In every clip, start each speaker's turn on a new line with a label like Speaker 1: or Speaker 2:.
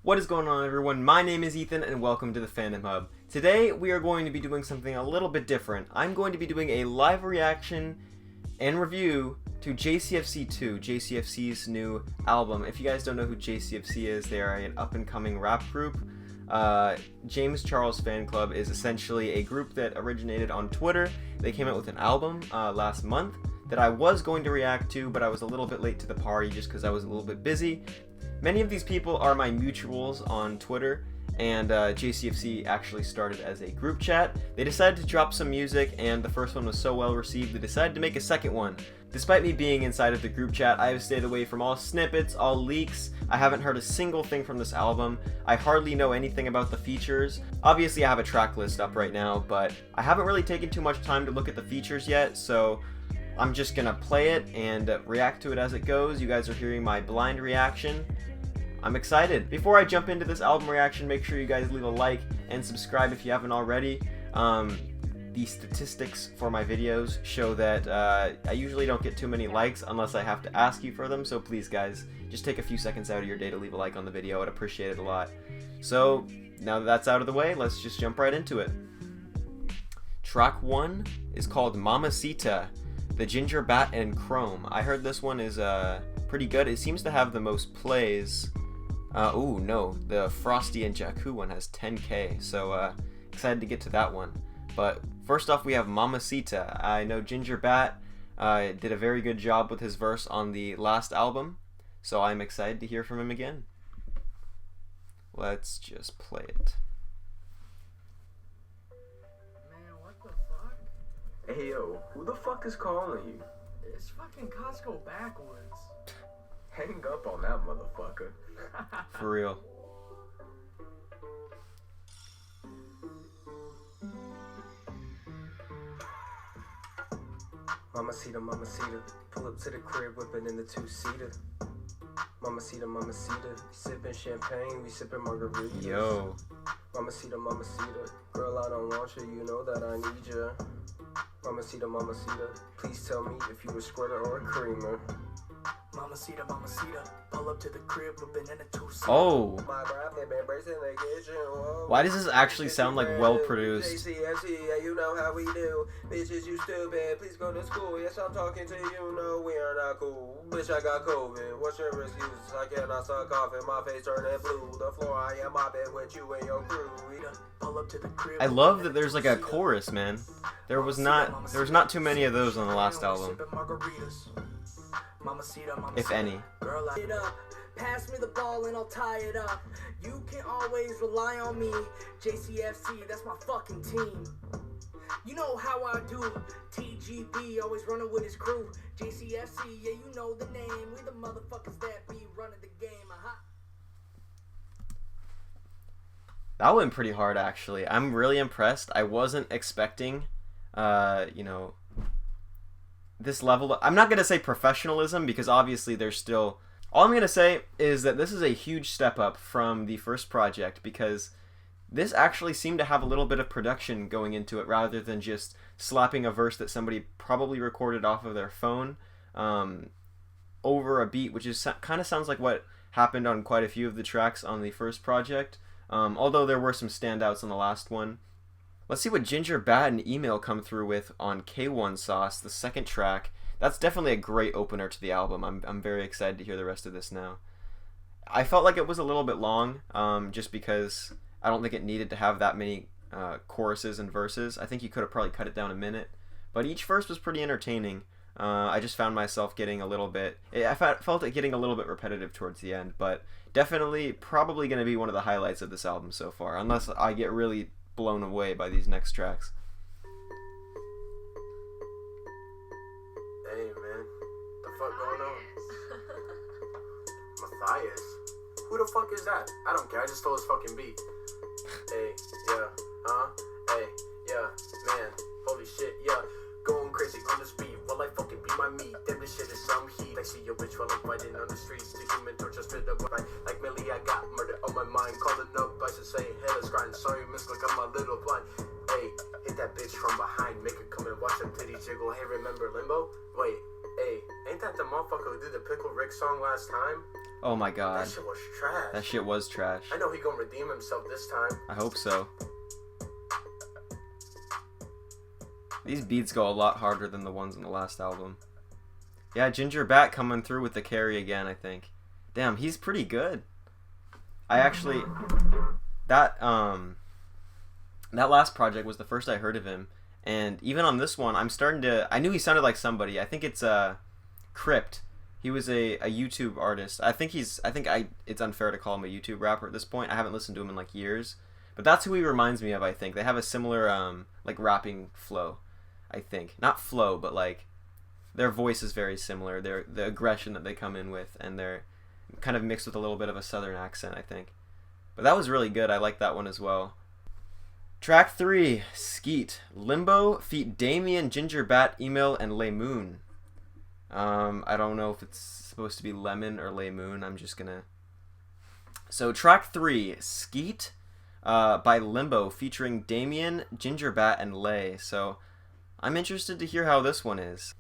Speaker 1: What is going on, everyone? My name is Ethan and welcome to the Fandom Hub. Today we are going to be doing something a little bit different. I'm going to be doing a live reaction and review to JCFC 2, JCFC's new album. If you guys don't know who JCFC is, they are an up-and-coming rap group. James Charles Fan Club is essentially a group that originated on Twitter. They came out with an album last month that I was going to react to, but I was a little bit late to the party just because I was a little bit busy. Many of these people are my mutuals on Twitter, and JCFC actually started as a group chat. They decided to drop some music, and the first one was so well received, they decided to make a second one. Despite me being inside of the group chat, I have stayed away from all snippets, all leaks. I haven't heard a single thing from this album. I hardly know anything about the features. Obviously, I have a track list up right now, but I haven't really taken too much time to look at the features yet, so I'm just gonna play it and react to it as it goes. You guys are hearing my blind reaction. I'm excited. Before I jump into this album reaction, make sure you guys leave a like and subscribe if you haven't already. The statistics for my videos show that I usually don't get too many likes unless I have to ask you for them, so please guys, just take a few seconds out of your day to leave a like on the video. I'd appreciate it a lot. So, now that that's out of the way, let's just jump right into it. Track 1 is called Mamacita, the Ginger Bat and Chrome. I heard this one is pretty good. It seems to have the most plays. Ooh, no, the Frosty and Jakku one has 10k, so excited to get to that one. But first off, we have Mamacita. I know Ginger Bat did a very good job with his verse on the last album, so I'm excited to hear from him again. Let's just play it.
Speaker 2: Man, what the fuck?
Speaker 3: Hey yo, who the fuck is calling you?
Speaker 2: It's fucking Costco backwards.
Speaker 3: Hang up on that motherfucker.
Speaker 1: For real.
Speaker 3: Mamacita, Mamacita, pull up to the crib, whipping in the two-seater. Mamacita, Mamacita, sipping champagne, we sipping margaritas.
Speaker 1: Yo.
Speaker 3: Mamacita, Mamacita, girl, I don't want you, you know that I need you. Mamacita, Mamacita, please tell me if you a squirter or a creamer.
Speaker 2: Mamacita, Mamacita, pull up to the crib, whipping in a two-seater.
Speaker 1: Oh.
Speaker 3: My rap, they been bracing the kitchen. Whoa.
Speaker 1: Why does this actually sound like well produced?
Speaker 3: JCFC, yeah, you know how we do. Bitches, you stupid. Please go to school. Yes, I'm talking to you. No, we are not cool. Bitch, I got COVID. What's your excuse? I cannot stop coughing. My face turning blue. The floor I am mopping with you and your crew.
Speaker 2: Pull up to the crib.
Speaker 1: I love that there's like a chorus, man. There was not too many of those on the last album, if any.
Speaker 2: Girl, it up. Pass me the ball and I'll tie it up. You can always rely on me. JCFC, that's my fucking team. You know how I do. TGB, always running with his crew. JCFC, yeah, you know the name. We the motherfuckers that be running the game.
Speaker 1: That went pretty hard, actually. I'm really impressed. I wasn't expecting, you know, this level. I'm not going to say professionalism because obviously there's still... All I'm going to say is that this is a huge step up from the first project because this actually seemed to have a little bit of production going into it rather than just slapping a verse that somebody probably recorded off of their phone over a beat, which is kind of sounds like what happened on quite a few of the tracks on the first project, although there were some standouts on the last one. Let's see what Ginger Bat and Email come through with on K1 Sauce, the second track. That's definitely a great opener to the album. I'm very excited to hear the rest of this now. I felt like it was a little bit long, just because I don't think it needed to have that many choruses and verses. I think you could have probably cut it down a minute. But each verse was pretty entertaining. I just found myself getting a little bit... I felt it getting a little bit repetitive towards the end, but definitely probably going to be one of the highlights of this album so far, unless I get really blown away by these next tracks.
Speaker 3: Hey man, the fuck going on? Matthias? Who the fuck is that? I don't care, I just stole his fucking beat. Hey, yeah, hey, yeah, man, holy shit, yeah. Going crazy on this beat, while I fucking beat my meat. Damn, this shit is some heat. I see your bitch while I'm fighting on the streets. The human torture spit up right. Like Millie, I got murder on my mind. Calling up, I should say, hell is grind. Sorry, miss, like I'm a little blind. Hey, hit that bitch from behind. Make her come and watch her titty jiggle. Hey, remember Limbo? Wait, hey, ain't that the motherfucker who did the Pickle Rick song last time?
Speaker 1: Oh my god.
Speaker 3: That shit was trash.
Speaker 1: That shit was trash.
Speaker 3: I know he gonna redeem himself this time.
Speaker 1: I hope so. These beats go a lot harder than the ones on the last album. Yeah, Ginger Bat coming through with the carry again, I think. Damn, he's pretty good. I actually... That last project was the first I heard of him. And even on this one, I'm starting to... I knew he sounded like somebody. I think it's Crypt. He was a YouTube artist. It's unfair to call him a YouTube rapper at this point. I haven't listened to him in like years. But that's who he reminds me of, I think. They have a similar like rapping flow, I think. Not flow, but like their voice is very similar. The aggression that they come in with, and they're kind of mixed with a little bit of a southern accent, I think. But that was really good. I like that one as well. Track 3, Skeet, Limbo, feat. Damien, Ginger Bat, Email, and Lay Moon. I don't know if it's supposed to be Lemon or Lay Moon. I'm just gonna... So track 3, Skeet, by Limbo, featuring Damien, Ginger Bat, and Lay. So I'm interested to hear how this one is.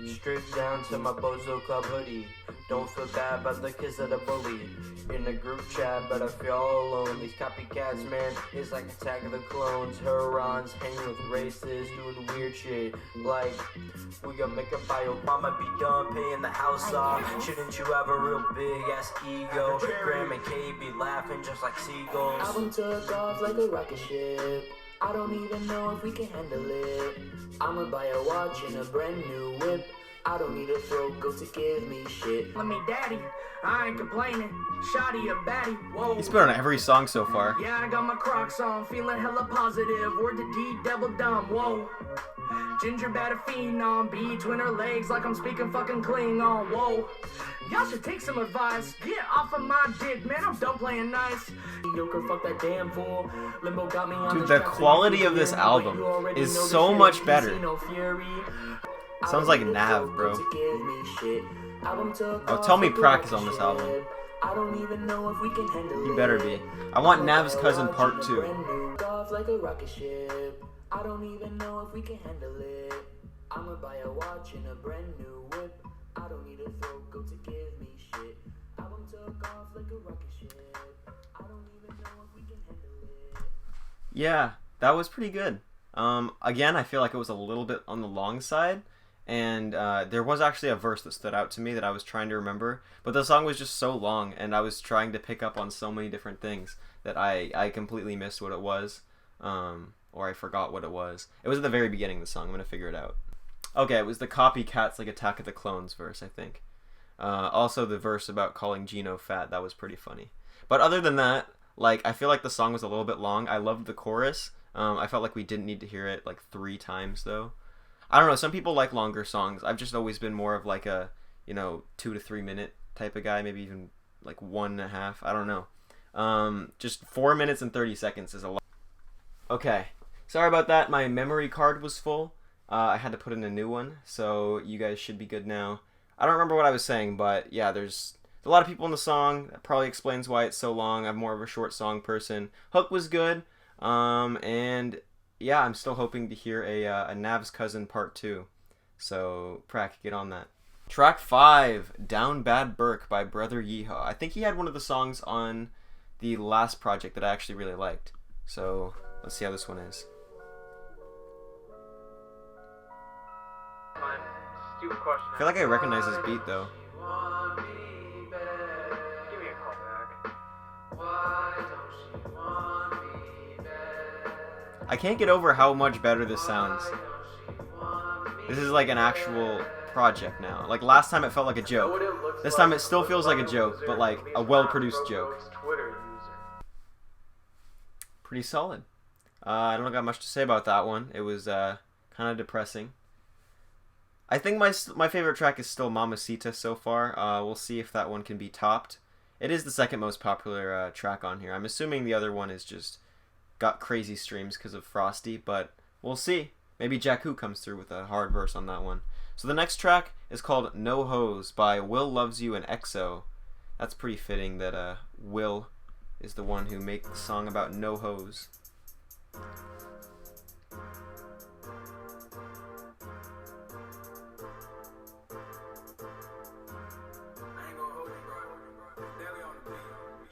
Speaker 4: Stripped down to my Bozo Club hoodie. Don't feel bad about the kids that are bullied. In the group chat, but I feel all alone. These copycats, man, it's like Attack of the Clones. Hurons hanging with racists, doing weird shit. Like, we gonna make a bio. Mama be done paying the house off. Shouldn't you have a real big ass ego? Graham and Kay be laughing just like seagulls.
Speaker 2: Album took off like a rocket ship. I don't even know if we can handle it. I'ma buy a watch and a brand new whip. I don't need a throat goat to give me shit. Let me daddy, I ain't complaining. Shoddy a baddie, whoa.
Speaker 1: He's been on every song so far.
Speaker 2: Yeah, I got my Crocs on, feeling hella positive. Word to D, devil dumb, whoa. Ginger Bat a phenom, between her legs like I'm speaking fucking Klingon, whoa. Y'all should take some advice. Get off of my dick, man, I'm done playing nice. Joker, fuck that damn fool. Limbo got me on.
Speaker 1: Dude, the quality of this album is so much better. Sounds like Nav, bro. Oh, tell me Prac is on this album.
Speaker 2: I don't even know if we can handle
Speaker 1: You better be. I want Nav's Cousin Part 2.
Speaker 2: Like a rocket ship. I don't even know if we can handle it. I'ma buy a watch and a brand new whip. I don't need a throat goat to give me shit. Album took off like a rocket ship. I don't even know if we can handle it.
Speaker 1: Yeah, that was pretty good. Again, I feel like it was a little bit on the long side. And there was actually a verse that stood out to me that I was trying to remember. But the song was just so long, and I was trying to pick up on so many different things that I completely missed what it was. Or I forgot what it was. It was at the very beginning of the song. I'm going to figure it out. Okay, it was the Copycats like Attack of the Clones verse, I think. Also the verse about calling Gino fat. That was pretty funny. But other than that, like, I feel like the song was a little bit long. I loved the chorus. I felt like we didn't need to hear it like 3 times, though. I don't know, some people like longer songs. I've just always been more of like a, 2 to 3 minute type of guy, maybe even like 1.5. I don't know. Just 4 minutes and 30 seconds is a lot. Okay, sorry about that. My memory card was full. I had to put in a new one, so you guys should be good now. I don't remember what I was saying, but yeah, there's a lot of people in the song. That probably explains why it's so long. I'm more of a short song person. Hook was good, and yeah, I'm still hoping to hear a Nav's Cousin Part 2. So, Prac, get on that. Track 5, DownBadBurk by Brother Yeehaw. I think he had one of the songs on the last project that I actually really liked. So, let's see how this one is. I feel like I recognize this beat, though.
Speaker 3: Give me a call back.
Speaker 1: I can't get over how much better this sounds. This is like an actual project now. Like last time it felt like a joke. This time it still feels like a joke, but like a well-produced joke. Pretty solid. I don't got much to say about that one. It was kind of depressing. I think my favorite track is still Mamacita so far. We'll see if that one can be topped. It is the second most popular track on here. I'm assuming the other one is just got crazy streams because of Frosty, but we'll see. Maybe Jakku comes through with a hard verse on that one. So the next track is called No Hose by Will Loves You and EXO. That's pretty fitting that Will is the one who makes the song about no hose.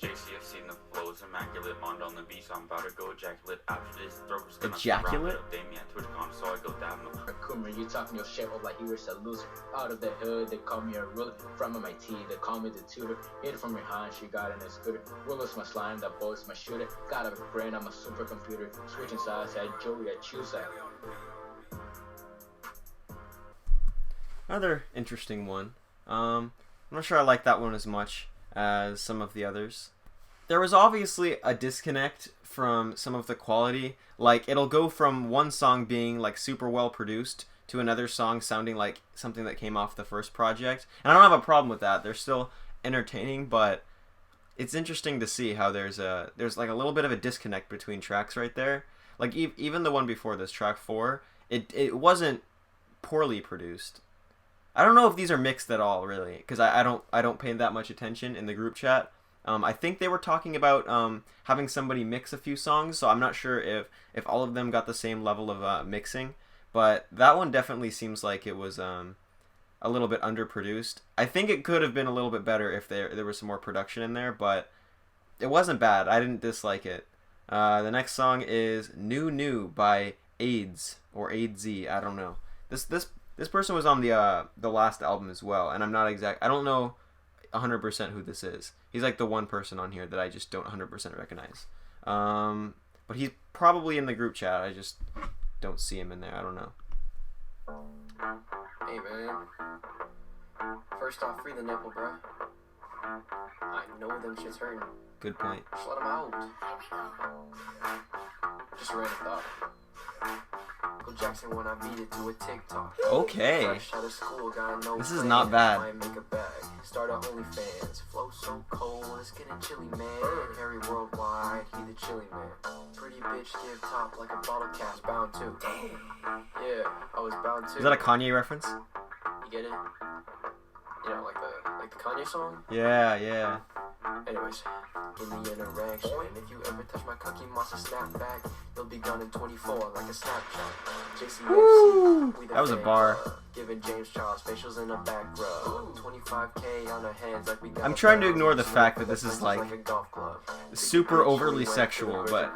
Speaker 5: JCFC in the flows, immaculate, Mond on the beat, so I'm about to go ejaculate after this. Throws
Speaker 1: Ejaculate?
Speaker 5: Damien TwitchCon, so I go down.
Speaker 6: Raccoon, you talking your shit up like you was a loser. Out of the hood, they call me a ruler. From MIT, they call me the tutor. Hit it from behind, she got in a scooter. Ruler's my slime, that boy's my shooter. Got a brain, I'm a supercomputer. Switching sides, at Joey, I choose that.
Speaker 1: Another interesting one. I'm not sure I like that one as much as some of the others. There was obviously a disconnect from some of the quality. Like, it'll go from one song being like super well produced to another song sounding like something that came off the first project. And I don't have a problem with that. They're still entertaining, but it's interesting to see how there's like a little bit of a disconnect between tracks right there. Like even the one before this, track 4, it wasn't poorly produced. I don't know if these are mixed at all, really, because I don't pay that much attention in the group chat. I think they were talking about having somebody mix a few songs, so I'm not sure if all of them got the same level of mixing. But that one definitely seems like it was a little bit underproduced. I think it could have been a little bit better if there was some more production in there, but it wasn't bad. I didn't dislike it. The next song is New by AIDS or AidZ. I don't know. This person was on the last album as well, and I don't know 100% who this is. He's like the one person on here that I just don't 100% recognize. But he's probably in the group chat. I just don't see him in there. I don't know.
Speaker 3: Hey man. First off, free the nipple, bro. I know them shit's hurting.
Speaker 1: Good point.
Speaker 3: Just let them out. Just a random thought. Michael Jackson when I beat it to a TikTok.
Speaker 1: Okay.
Speaker 3: Fresh out of school, got no
Speaker 1: This is
Speaker 3: plan.
Speaker 1: not bad.
Speaker 3: Might make a bag. Start a OnlyFans. Flow so cold, it's getting chilly, man. Harry worldwide, he the chilly man. Pretty bitch give top like a bottle cap. Bound to. Damn. Yeah, I was bound to.
Speaker 1: Is that a Kanye reference?
Speaker 3: You get it? You know, like the Kanye song?
Speaker 1: Yeah.
Speaker 3: Anyways, in the interaction, if you ever touch my cookie monster snap back, you'll be gone in 24 like a Snapchat. JCFC, we the
Speaker 1: That was a
Speaker 3: fan
Speaker 1: bar.
Speaker 3: club. Giving James Charles facials in the back row. 25K on our hands like we got
Speaker 1: I'm
Speaker 3: a
Speaker 1: trying to
Speaker 3: bag.
Speaker 1: ignore the fact that this is like
Speaker 3: a golf club.
Speaker 1: super overly sexual, but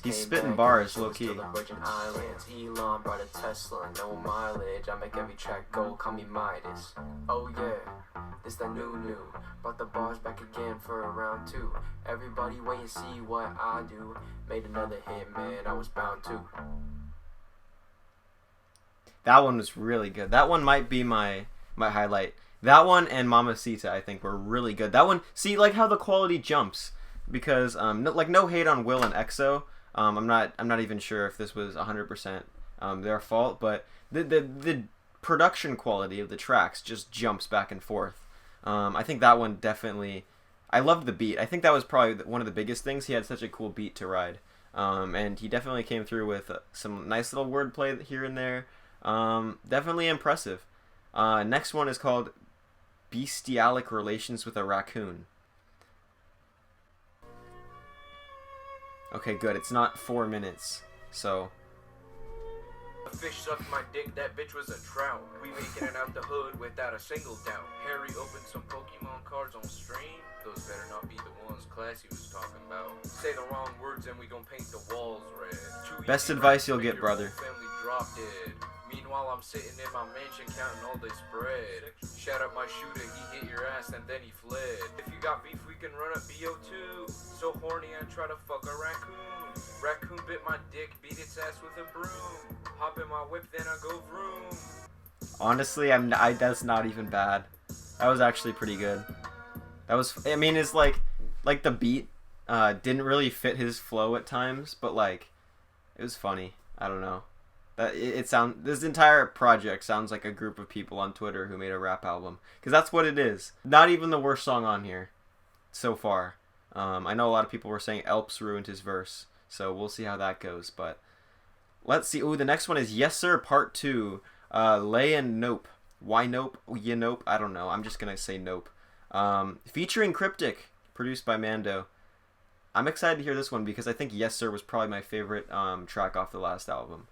Speaker 1: he's spitting bars low key.
Speaker 3: Virgin Islands. Elon brought a Tesla, no mileage. I make every track go, call me Midas. Oh yeah, this the new. Brought the bars back again for round 2. Everybody wait and see what I do. Made another hit, man, I was bound to.
Speaker 1: That one was really good. That one might be my highlight. That one and Mamacita, I think, were really good. That one, see, like how the quality jumps, because no hate on Will and EXO. I'm not even sure if this was 100% their fault, but the production quality of the tracks just jumps back and forth. I think that one definitely. I loved the beat. I think that was probably one of the biggest things. He had such a cool beat to ride, and he definitely came through with some nice little wordplay here and there. Definitely impressive. Next one is called Beastialic Relations with a Raccoon. Okay, good. It's not 4 minutes, so.
Speaker 7: A fish sucked my dick, that bitch was a trout. We making it out the hood without a single doubt. Harry opened some Pokemon cards on stream. Those better not be the ones Classy was talking about. Say the wrong words and we gon' paint the walls red.
Speaker 1: Best advice you'll get, brother.
Speaker 7: Family drop dead. Meanwhile, I'm sitting in my mansion counting all this bread. Shout out my shooter, he hit your ass and then he fled. If you got beef, we can run up BO2. So horny and try to fuck a raccoon. Raccoon bit my dick, beat its ass with a broom. Hop in my whip, then I go vroom.
Speaker 1: Honestly, that's not even bad. That was actually pretty good. It's like the beat didn't really fit his flow at times, but like it was funny. I don't know. This entire project sounds like a group of people on Twitter who made a rap album, because that's what it is. Not even the worst song on here so far. I know a lot of people were saying Elps ruined his verse, so we'll see how that goes. But let's see. Ooh, the next one is Yessir Part 2. Lay and Nope. Why Nope? You Nope? I don't know. I'm just gonna say Nope. Featuring Cryptic, produced by Mando. I'm excited to hear this one because I think Yessir was probably my favorite track off the last album.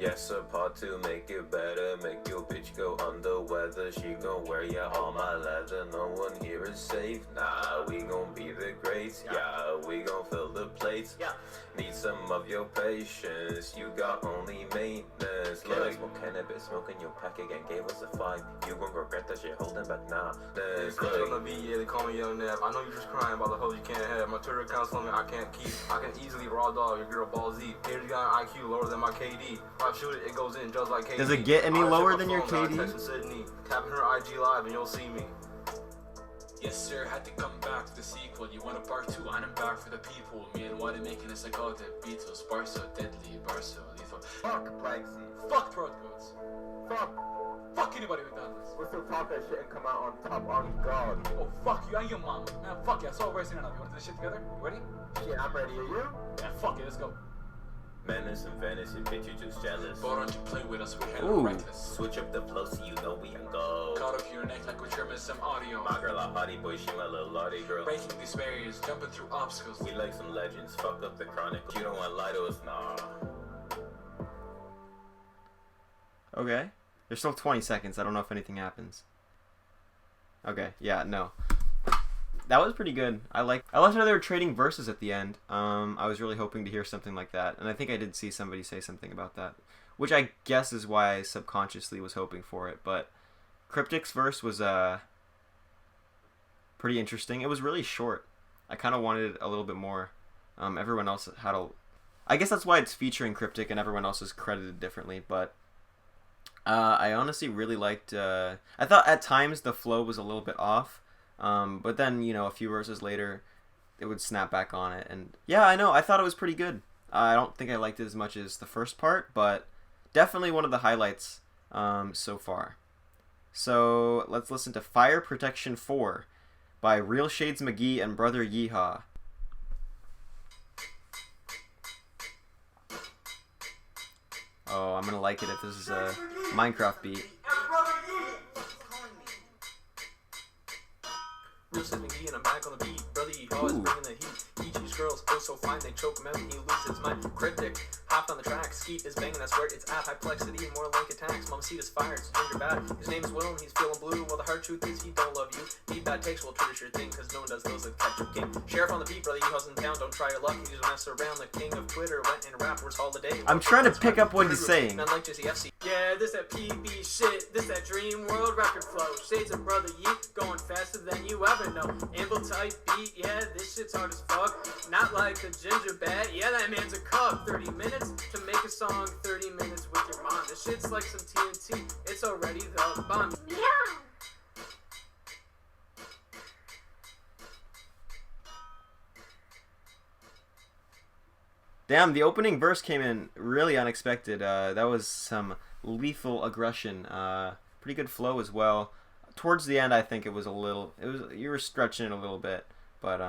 Speaker 3: Yessir, part 2, make it better. Make your bitch go under weather. She gon' wear ya all my leather. No one here is safe. Nah, we gon' be the greats. Yeah, we gon' fill the plates.
Speaker 2: Yeah.
Speaker 3: Need some of your patience. You got only maintenance. Look, smoke cannabis, smoking your pack again. Gave us a 5. You gon' regret that shit holding back now.
Speaker 8: It's on the beat, yeah, they call me Young Nev. I know you're just crying about the hoes you can't have. My Twitter account's telling me I can't keep. I can easily raw dog your girl Ball Z. Haters got an IQ lower than my KD. If I shoot it, it goes in just like KD.
Speaker 1: Does it get any lower than your KD?
Speaker 8: Sydney. Tapping her IG live and you'll see me.
Speaker 9: Yessir, had to come back for the sequel. You want a part 2, and I'm back for the people. Me and Wadi making this like all the Beatles. Bar so deadly, bar so lethal.
Speaker 8: Fuck Brexit.
Speaker 9: Fuck Pro Codes. Fuck anybody who done this.
Speaker 8: We'll still talk that shit and come out on top on God.
Speaker 9: Oh, fuck you and your mom. Man, fuck you. I saw Racing enough. You want to do this shit together? You ready?
Speaker 8: Shit, I'm ready. Are you?
Speaker 9: Yeah, fuck it. Let's go.
Speaker 3: Menace and fantasy, bitch, you just jealous.
Speaker 9: But don't you play with us, we're hella
Speaker 1: Ooh.
Speaker 9: reckless.
Speaker 3: Switch up the flow so you know we can go.
Speaker 9: Caught up your neck like we're trimming some audio.
Speaker 3: My girl a hottie boy, she my little lottie girl.
Speaker 9: Breaking these barriers, jumping through obstacles.
Speaker 3: We like some legends, fuck up the chronic. You don't want to lie to us, nah.
Speaker 1: Okay. There's still 20 seconds. I don't know if anything happens. Okay. Yeah, no. That was pretty good. I liked how they were trading verses at the end. I was really hoping to hear something like that. And I think I did see somebody say something about that. Which I guess is why I subconsciously was hoping for it. But Cryptic's verse was pretty interesting. It was really short. I kind of wanted a little bit more. Everyone else had a... I guess that's why it's featuring Cryptic and everyone else is credited differently. But I honestly really liked... I thought at times the flow was a little bit off. But then, you know, a few verses later, it would snap back on it. And yeah, I know. I thought it was pretty good. I don't think I liked it as much as the first part, but definitely one of the highlights so far. So let's listen to Fire Protection 4 by Real Shades McGee and Brother Yeehaw. Oh, I'm going to like it if this is a Minecraft beat.
Speaker 8: Real Sid McGee and I'm back on the beat. Brother Yeehaw is bringing the heat. He cheats girls, oh so fine, they choke him out and he loses his mind. Cryptic, hopped on the track. Skeet is banging, that's where it's at. Hyplexity, more like attacks. Mamacita's fired, so ginger bad. His name is Willem, he's feeling blue. Well, the hard truth is he don't love you. Need bad takes, well, Twitter's your thing, cause no one does those like Ketchup King. Sheriff on the beat, Brother Yeehaw's in town, don't try your luck. He just mess around. The king of Twitter went in Rapper's Holiday.
Speaker 1: I'm trying to pick up what he's saying.
Speaker 8: None like JCFC.
Speaker 2: Yeah, this that PB shit, this that dream world record flow. Shades of Brother Yeet, going faster than you ever know. Anvil type beat, yeah, this shit's hard as fuck. Not like the ginger bat, yeah, that man's a cuck. 30 minutes to make a song, 30 minutes with your mom. This shit's like some TNT, it's already the bomb.
Speaker 1: Damn, the opening verse came in really unexpected. That was some lethal aggression. Pretty good flow as well. Towards the end, I think it was you were stretching it a little bit, but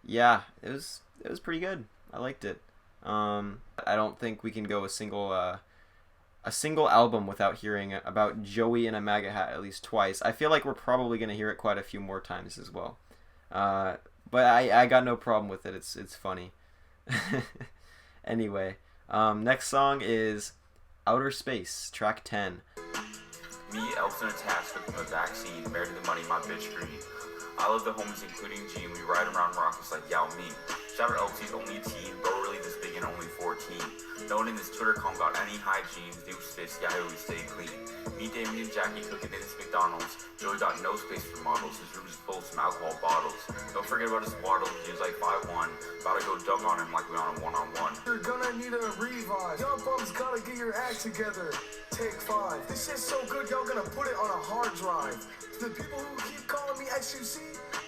Speaker 1: yeah, it was pretty good. I liked it. I don't think we can go a single album without hearing about Joey in a MAGA hat at least twice. I feel like we're probably gonna hear it quite a few more times as well. But I got no problem with it. It's funny. Anyway, next song is Outer Space, track 10.
Speaker 5: Me, elves and attached with my vaccine, married to the money, my bitch green. I love the homies, including G, and we ride around rockets like Yao Ming. Shout out LT's only a teen, bro really this big and only 14. No one in this Twitter com got any hygiene, deuce fist, yeah, I always stay clean. Me, Damien, and Jackie cooking in this McDonald's. Joey got no space for models, his room is full of some alcohol bottles. Don't forget about his waddle, he was like 5'1". About to go dunk on him like we on a one-on-one.
Speaker 2: You're gonna need a revive. Y'all bums gotta get your act together. Take 5. This shit's so good, y'all gonna put it on a hard drive. To the people who keep calling me XUC,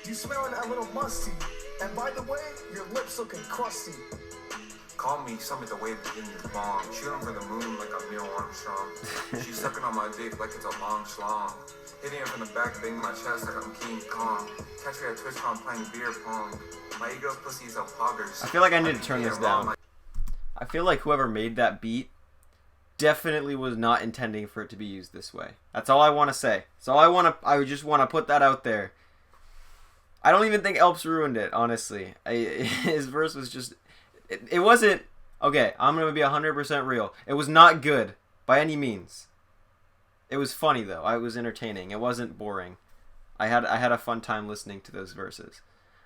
Speaker 2: you smelling a little musty. And by the way, your lips looking crusty.
Speaker 8: Call me some of the way beginning to bomb. Shooting for the moon like I'm Neil Armstrong. She's sucking on my dick like it's a long schlong. Hitting her from the back, banging my chest like I'm King Kong. Catch me at TwitchCon playing beer pong. My ego's pussy is a poggers.
Speaker 1: I feel like I need to turn this down. I feel like whoever made that beat definitely was not intending for it to be used this way. That's all I want to say. So I just want to put that out there. I don't even think Elps ruined it, honestly. His verse was just... It wasn't Okay, I'm gonna be 100% real. It was not good by any means. It was funny though. It was entertaining. It wasn't boring. I had a fun time listening to those verses.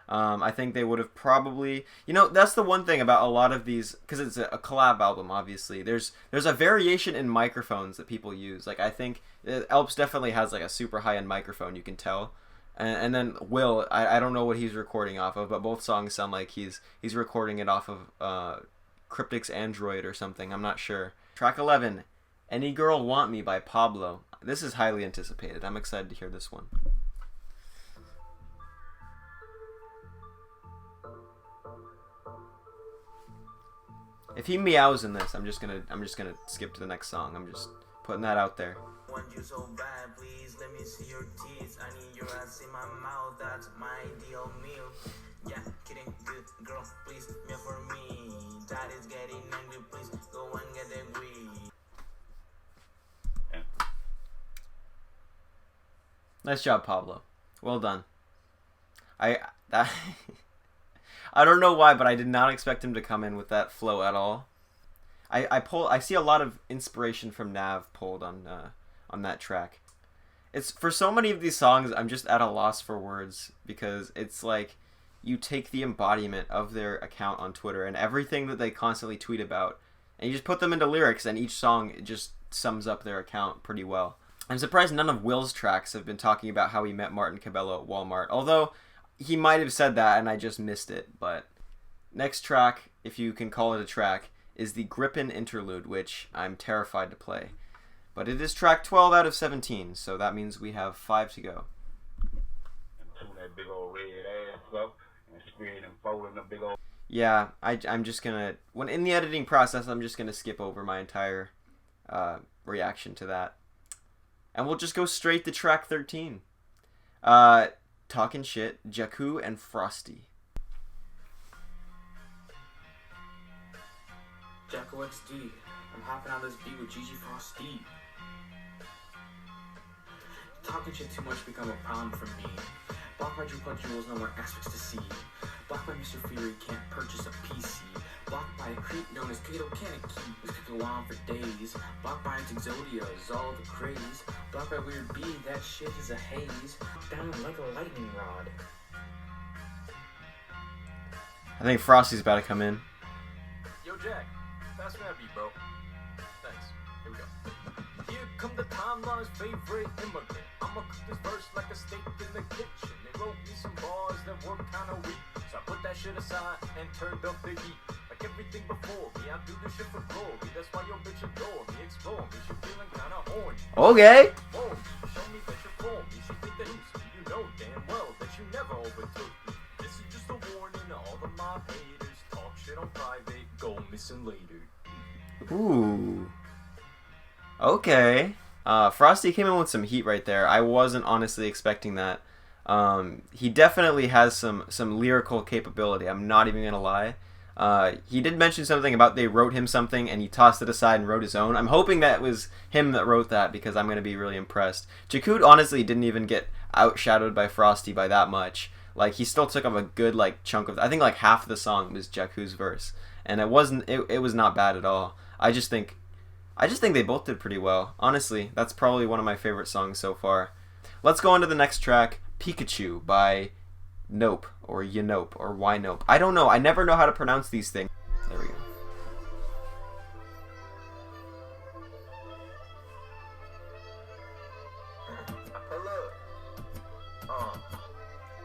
Speaker 1: I think they would have probably, that's the one thing about a lot of these, because it's a collab album. Obviously, there's a variation in microphones that people use. Like I think Elps definitely has like a super high end microphone. You can tell. And then Will, I don't know what he's recording off of, but both songs sound like he's recording it off of Cryptic's Android or something. I'm not sure. Track 11, Any Girl Want Me by Pablo. This is highly anticipated. I'm excited to hear this one. If he meows in this, I'm just gonna skip to the next song. I'm just putting that out there.
Speaker 2: Want you so bad, please let me see your teeth. I need your ass in my mouth, that's my ideal meal. Yeah, kidding, good girl, please meal for me. Dad is getting angry, please go and get the weed.
Speaker 1: Nice job, Pablo. Well done. I don't know why, but I did not expect him to come in with that flow at all. I see a lot of inspiration from Nav pulled on that track. It's for so many of these songs I'm just at a loss for words, because it's like you take the embodiment of their account on Twitter and everything that they constantly tweet about, and you just put them into lyrics, and each song just sums up their account pretty well. I'm surprised none of Will's tracks have been talking about how he met Martin Cabello at Walmart, although he might have said that and I just missed it. But next track, if you can call it a track, is the Grippin Interlude, which I'm terrified to play. But it is track 12 out of 17, so that means we have 5 to go. Yeah, I'm just gonna, when in the editing process, I'm just gonna skip over my entire reaction to that. And we'll just go straight to track 13. Talking Shit, Jakku and Frosty.
Speaker 10: Jakku XD, I'm hopping on this beat with Gigi Frosty. Talking shit too much become a problem for me. Block by Drew Jewels, no more aspects to see. Blocked by Mr. Fury, can't purchase a PC. Blocked by a creep known as Kato Kaneki, this could go on for days. Blocked by Exodia, is all the craze. Blocked by Weird B, that shit is a haze. Down like a lightning rod.
Speaker 1: I think Frosty's about to come in.
Speaker 7: Yo, Jack, pass me that beat, bro. Thanks. Here we go. Here come the timeline's favorite immigrant. I'ma cook this verse like a steak in the kitchen. They wrote me some bars that were kinda weak, so I put that shit aside and turned up the heat. Like everything before me, I do this shit for glory. That's why your bitch adore me, explore me. She feeling kinda horny.
Speaker 1: Okay.
Speaker 7: Show me that you're for me. She think that you know damn well that you never overtook me. This is just a warning to all of my haters. Talk shit on private, go missing later.
Speaker 1: Ooh. Okay. Frosty came in with some heat right there. I wasn't honestly expecting that. He definitely has some lyrical capability. I'm not even gonna lie. He did mention something about they wrote him something and he tossed it aside and wrote his own. I'm hoping that was him that wrote that, because I'm gonna be really impressed. Jakku honestly didn't even get outshadowed by Frosty by that much. Like, he still took up a good chunk of, I think half of the song was Jakku's verse, and it was not bad at all. I just think they both did pretty well. Honestly, that's probably one of my favorite songs so far. Let's go on to the next track, Pikachu by Nope, or Yanope, or Why Nope. I don't know. I never know how to pronounce these things. There we go.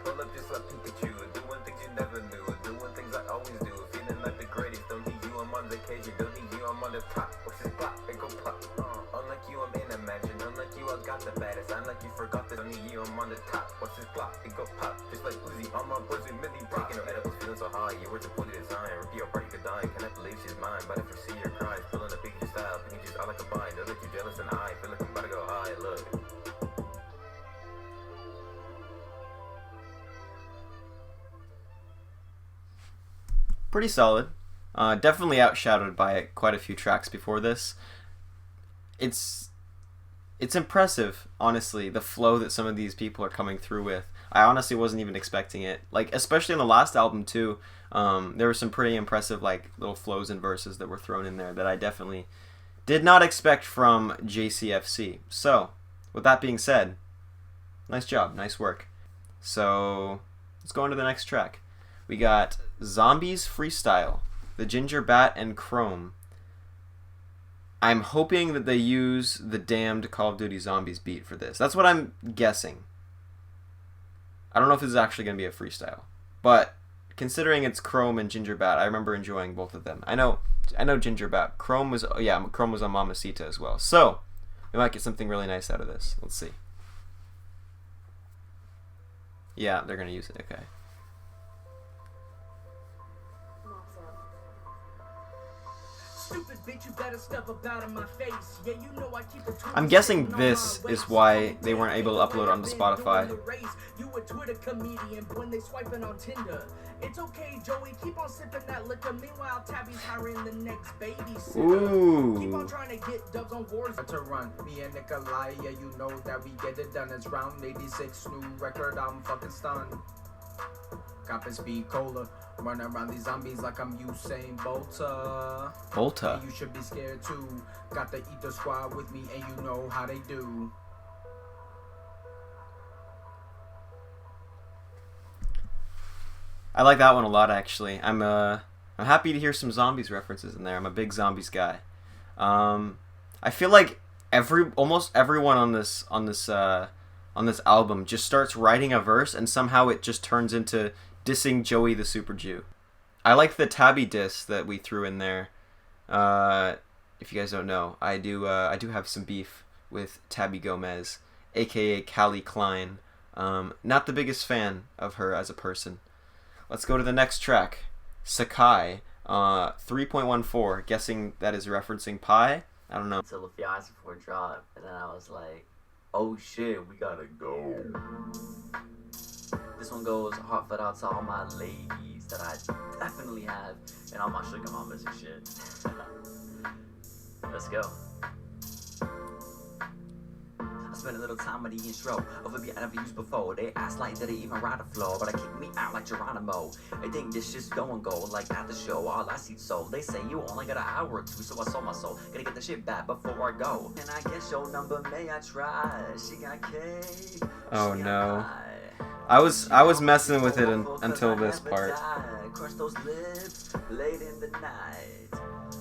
Speaker 3: Pull up just like Pikachu, doing things you never knew, doing things I always do, feeling like the greatest. Don't need you, I'm on vacation. Don't need you, I'm on the top. What's this block? It go pop. Unlike you, I'm in a mansion. Unlike you, I got the baddest. Unlike you, forgot this. Don't need you, I'm on the top. What's this block? It go pop. Just like Uzi, on my bosom, Millie Rock. Taking no edibles, feeling so high. Your words are fully designed. Repeat your party could die. Cannot believe she's mine, but I foresee your cries. Pulling a Pikachu style. Pikachu's all like a bind. Don't look you jealous and I feel like I'm about to go high. Look.
Speaker 1: Pretty solid. Definitely outshadowed by quite a few tracks before this. It's impressive, honestly, the flow that some of these people are coming through with. I honestly wasn't even expecting it. Like, especially on the last album too. There were some pretty impressive like little flows and verses that were thrown in there that I definitely did not expect from JCFC. So, with that being said, nice job, nice work. So, let's go on to the next track. We got Zombies Freestyle, the Ginger Bat and Chrome. I'm hoping that they use the damned Call of Duty Zombies beat for this. That's what I'm guessing. I don't know if this is actually going to be a freestyle, but considering it's Chrome and Ginger Bat, I remember enjoying both of them. I know Ginger Bat. Chrome was on Mamacita as well. So, we might get something really nice out of this. Let's see. Yeah, they're going to use it. Okay.
Speaker 2: Stupid bitch, you better step up out of my face. Yeah, you know I keep it.
Speaker 1: I'm guessing this is why they weren't able to upload onto Spotify.
Speaker 2: You a Twitter comedian when they swiping on Tinder. It's okay, Joey, keep on sipping that liquor. Meanwhile, Tabby's hiring the next babysitter.
Speaker 1: Ooh.
Speaker 2: Keep on trying to get dubs on wars.
Speaker 11: To run, me and Nikolai, yeah, you know that we get it done. It's round 86, new record, I'm fucking stunned. Copping speed cola, run around these zombies like I'm Usain Bolta.
Speaker 1: Bolta.
Speaker 11: You should be scared too. Got the Ether Squad with me, and you know how they do.
Speaker 1: I like that one a lot, actually. I'm happy to hear some zombies references in there. I'm a big zombies guy. I feel like almost everyone on this album just starts writing a verse, and somehow it just turns into dissing Joey the Super Jew. I like the Tabby diss that we threw in there. If you guys don't know, I do have some beef with Tabby Gomez, aka Callie Klein. Not the biggest fan of her as a person. Let's go to the next track, Sakai, 3.14. Guessing that is referencing Pi. I don't know.
Speaker 12: Until the Fiance before drop, and then I was like, oh shit, we gotta go. This one goes heartfelt out to all my ladies that I definitely have, and all my sugar mamas and shit. Let's go. I spent a little time with the intro of a beat I never used before. They asked like, did they even ride the floor? But I kicked me out like Geronimo. I think this shit's going go like at the show. All I see sold. They say you only got an hour or two, so I sold my soul. Gotta get the shit back before I go. And I guess your number may I try. She got cake.
Speaker 1: Oh no. I was messing with it until this part.
Speaker 12: Crush those lips late in the night.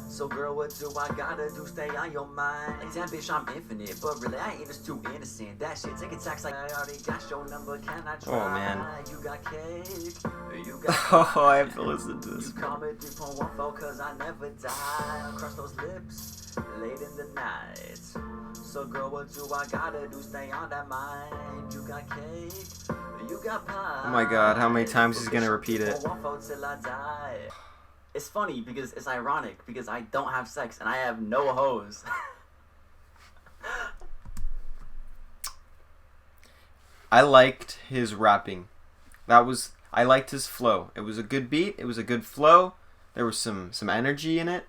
Speaker 12: So girl, what do I gotta do? Stay on your mind. Like, damn bitch, I'm infinite, but really I ain't just too innocent. That shit take a tax like I already got your number. Can I try?
Speaker 1: Oh man.
Speaker 12: You got cake. You got
Speaker 1: oh, I have to listen to this.
Speaker 12: You call me 3.14 cause I never die. Crush those lips late in the night. So girl, what do I gotta do? Stay on that mind. You got cake. You got pie.
Speaker 1: Oh my god, how many times he's gonna repeat it?
Speaker 12: Till I die. It's funny because it's ironic because I don't have sex and I have no hoes.
Speaker 1: I liked his rapping. I liked his flow. It was a good beat. It was a good flow. There was some energy in it.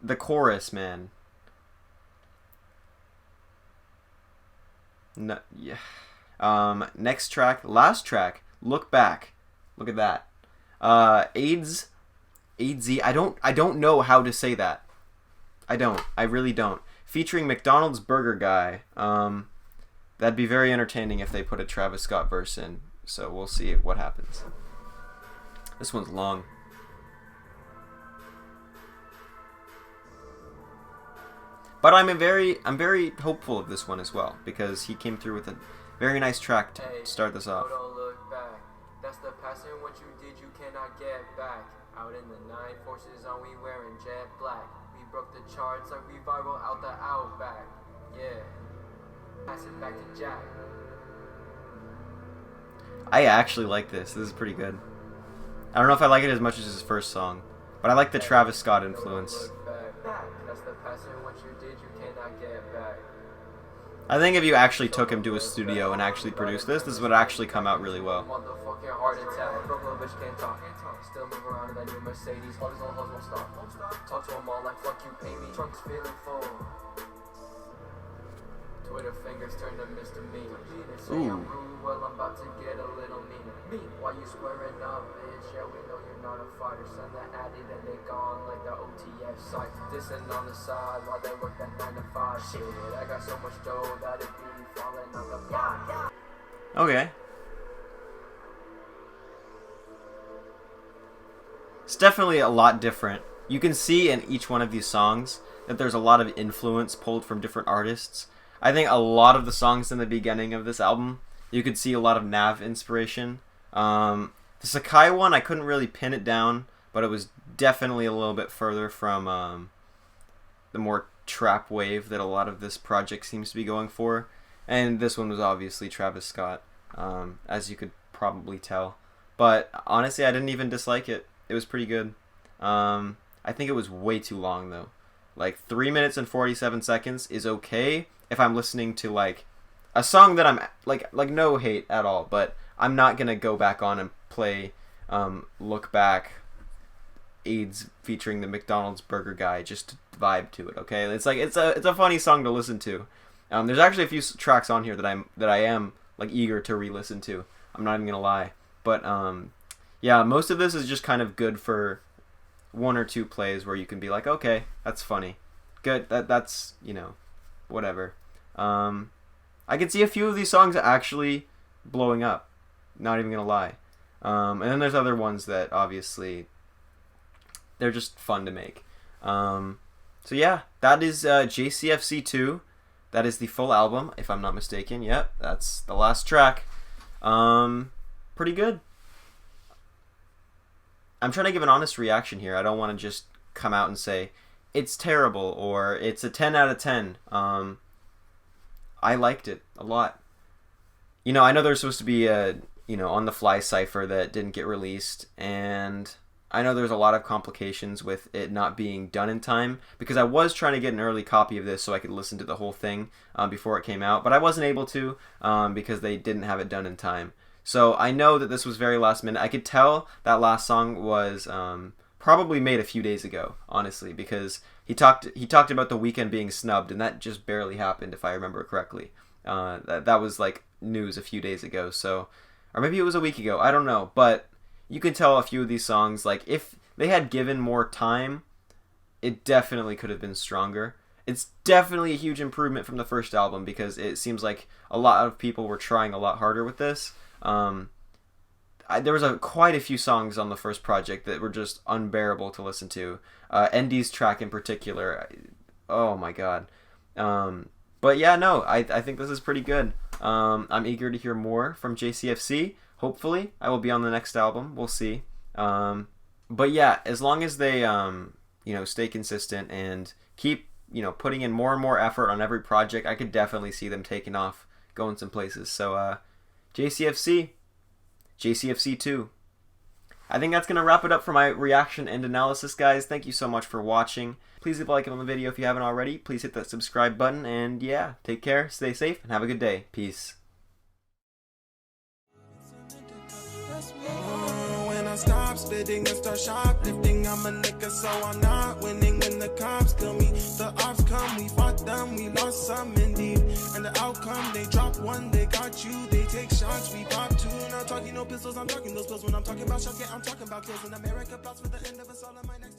Speaker 1: The chorus, man. No, yeah. Next track, last track. Look Back. Look at that. AIDS. I don't know how to say that. I really don't. Featuring McDonald's Burger Guy. That'd be very entertaining if they put a Travis Scott verse in. So we'll see what happens. This one's long. But I'm very hopeful of this one as well because he came through with a very nice track to start this off.
Speaker 7: Don't look back. That's the past and what you did you cannot get back. Out in the 9 forces on we wearing jet black. We broke the charts like we viral out the outback. Yeah. Pass it back to Jack.
Speaker 1: I actually like this. This is pretty good. I don't know if I like it as much as his first song, but I like the Travis Scott influence.
Speaker 7: That's the past and what you did you cannot get back.
Speaker 1: I think if you actually took him to a studio and actually produced this would actually come out really well.
Speaker 7: Motherfucking heart attack. Broke little bitch can't talk. Still move around in that new Mercedes. All these old hoes won't stop. Talk to them all like fuck you, pay me. Trunk's feeling full.
Speaker 4: Twitter fingers turn to misdemeanor. They say I'm rude, well I'm about to get a little meaner. Why you squaring up, bitch? Yeah, we know you're not a fighter. Send the addy, then they gone like the OTF site. Dissing on the side while they work that 9 to 5 shit. I got so much dough that it be falling on the bottom.
Speaker 1: Okay. It's definitely a lot different. You can see in each one of these songs that there's a lot of influence pulled from different artists. I think a lot of the songs in the beginning of this album, you could see a lot of Nav inspiration. The Sakai one, I couldn't really pin it down, but it was definitely a little bit further from the more trap wave that a lot of this project seems to be going for. And this one was obviously Travis Scott, as you could probably tell. But honestly, I didn't even dislike it. It was pretty good. I think it was way too long, though. Like, 3 minutes and 47 seconds is okay if I'm listening to, like, a song that I'm, like no hate at all, but I'm not going to go back on and play Look Back AIDS featuring the McDonald's burger guy just to vibe to it, okay? It's like, it's a funny song to listen to. There's actually a few tracks on here that I am, like, eager to re-listen to. I'm not even going to lie. But, yeah, most of this is just kind of good for 1 or 2 plays where you can be like, okay, that's funny. Good, that's, you know, whatever. I can see a few of these songs actually blowing up. Not even gonna lie. And then there's other ones that obviously they're just fun to make. So yeah, that is JCFC 2. That is the full album, if I'm not mistaken. Yep, that's the last track. Pretty good. I'm trying to give an honest reaction here. I don't want to just come out and say it's terrible or it's a 10 out of 10. I liked it a lot. You know, I know there's supposed to be a, you know, on the fly cipher that didn't get released, and I know there's a lot of complications with it not being done in time, because I was trying to get an early copy of this so I could listen to the whole thing before it came out, but I wasn't able to because they didn't have it done in time. So I know that this was very last minute. I could tell that last song was probably made a few days ago, honestly, because he talked about the Weeknd being snubbed, and that just barely happened, if I remember correctly. That was like news a few days ago, so, or maybe it was a week ago. I don't know, but you can tell a few of these songs, like, if they had given more time, it definitely could have been stronger. It's definitely a huge improvement from the first album, because it seems like a lot of people were trying a lot harder with this. There was quite a few songs on the first project that were just unbearable to listen to. Endy's track in particular, oh my god. But yeah, no, I think this is pretty good. I'm eager to hear more from JCFC. Hopefully, I will be on the next album. We'll see. But yeah, as long as they, you know, stay consistent and keep, you know, putting in more and more effort on every project, I could definitely see them taking off, going some places. So, JCFC 2. I think that's going to wrap it up for my reaction and analysis, guys. Thank you so much for watching. Please leave a like on the video if you haven't already. Please hit that subscribe button. And yeah, take care, stay safe, and have a good day. Peace.
Speaker 13: When I stop spitting and start shoplifting, I'm a nigga, so I'm not winning. When the cops kill me, the ops come, we fought them, we lost some indeed. And the outcome, they drop one, they got you, they take shots, we pop two. Not talking no pistols, I'm talking those pills. When I'm talking about shots, yeah, I'm talking about kills. In America, plots for the end of us all in my next